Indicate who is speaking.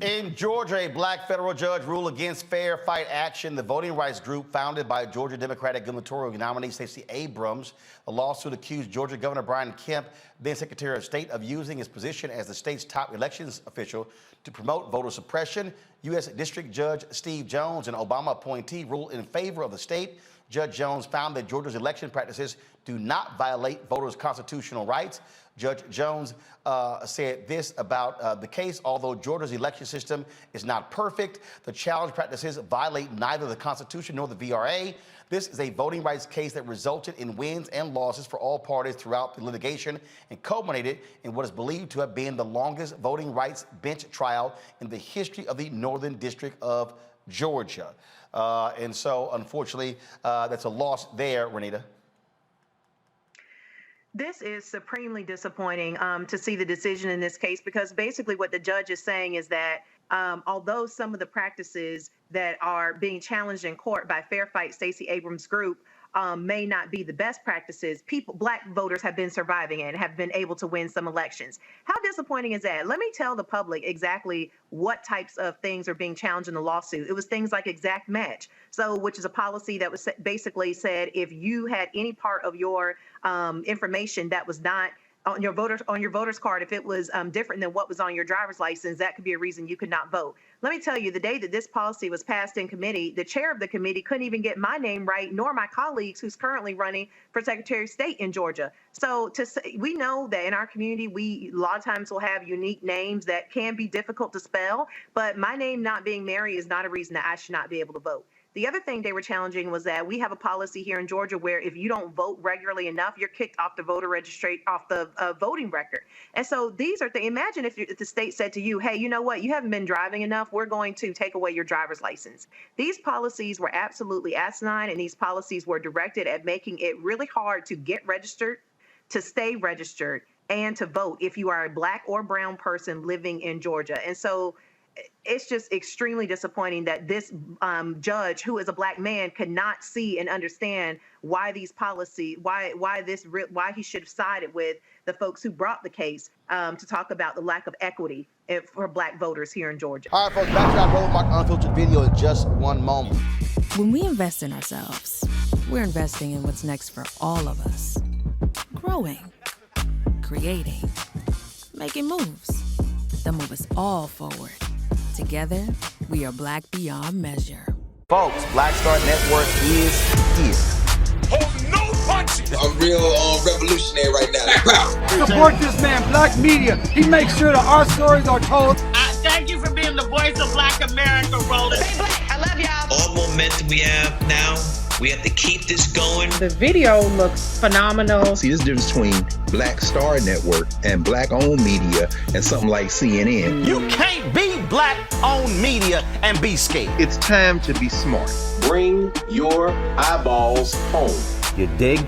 Speaker 1: In Georgia, a black federal judge ruled against Fair Fight Action, the voting rights group founded by Georgia Democratic gubernatorial nominee Stacey Abrams. The lawsuit accused Georgia Governor Brian Kemp, then Secretary of State, of using his position as the state's top elections official to promote voter suppression. U.S. District Judge Steve Jones, an Obama appointee, ruled in favor of the state. Judge Jones found that Georgia's election practices do not violate voters' constitutional rights. Judge Jones said this about the case: although Georgia's election system is not perfect, the challenge practices violate neither the Constitution nor the VRA. This is a voting rights case that resulted in wins and losses for all parties throughout the litigation and culminated in what is believed to have been the longest voting rights bench trial in the history of the Northern District of Georgia. And so, unfortunately, that's a loss there, Renita.
Speaker 2: This is supremely disappointing to see the decision in this case, because basically what the judge is saying is that although some of the practices that are being challenged in court by Fair Fight Stacey Abrams' group may not be the best practices, black voters have been surviving and have been able to win some elections. How disappointing is that? Let me tell the public exactly what types of things are being challenged in the lawsuit. It was things like exact match, which is a policy that was basically said if you had any part of your information that was not on your voter's card, if it was different than what was on your driver's license, that could be a reason you could not vote. Let me tell you, the day that this policy was passed in committee, the chair of the committee couldn't even get my name right, nor my colleagues who's currently running for Secretary of State in Georgia. So we know that in our community, we a lot of times will have unique names that can be difficult to spell, but my name not being Mary is not a reason that I should not be able to vote. The other thing they were challenging was that we have a policy here in Georgia where if you don't vote regularly enough, you're kicked off the voting record. And so these are things. Imagine if the state said to you, hey, you know what? You haven't been driving enough. We're going to take away your driver's license. These policies were absolutely asinine, and these policies were directed at making it really hard to get registered, to stay registered, and to vote if you are a black or brown person living in Georgia. And so it's just extremely disappointing that this judge, who is a black man, could not see and understand why these policies, why he should have sided with the folks who brought the case to talk about the lack of equity for black voters here in Georgia.
Speaker 1: All right, folks, back to our Roland Martin Unfiltered video in just one moment.
Speaker 3: When we invest in ourselves, we're investing in what's next for all of us. Growing, creating, making moves that move us all forward. Together, we are black beyond measure.
Speaker 1: Folks, Black Star Network is here.
Speaker 4: Oh, no punches!
Speaker 5: I'm real revolutionary right now.
Speaker 6: Support this man, Black Media. He makes sure that our stories are told.
Speaker 4: Thank you for being the voice of Black America, Roland.
Speaker 7: Stay black. I love y'all.
Speaker 8: All momentum we have now, we have to keep this going.
Speaker 9: The video looks phenomenal.
Speaker 10: See, this difference between Black Star Network and black-owned media and something like CNN.
Speaker 1: You can't be black-owned media and be scared.
Speaker 10: It's time to be smart.
Speaker 11: Bring your eyeballs home.
Speaker 1: You dig?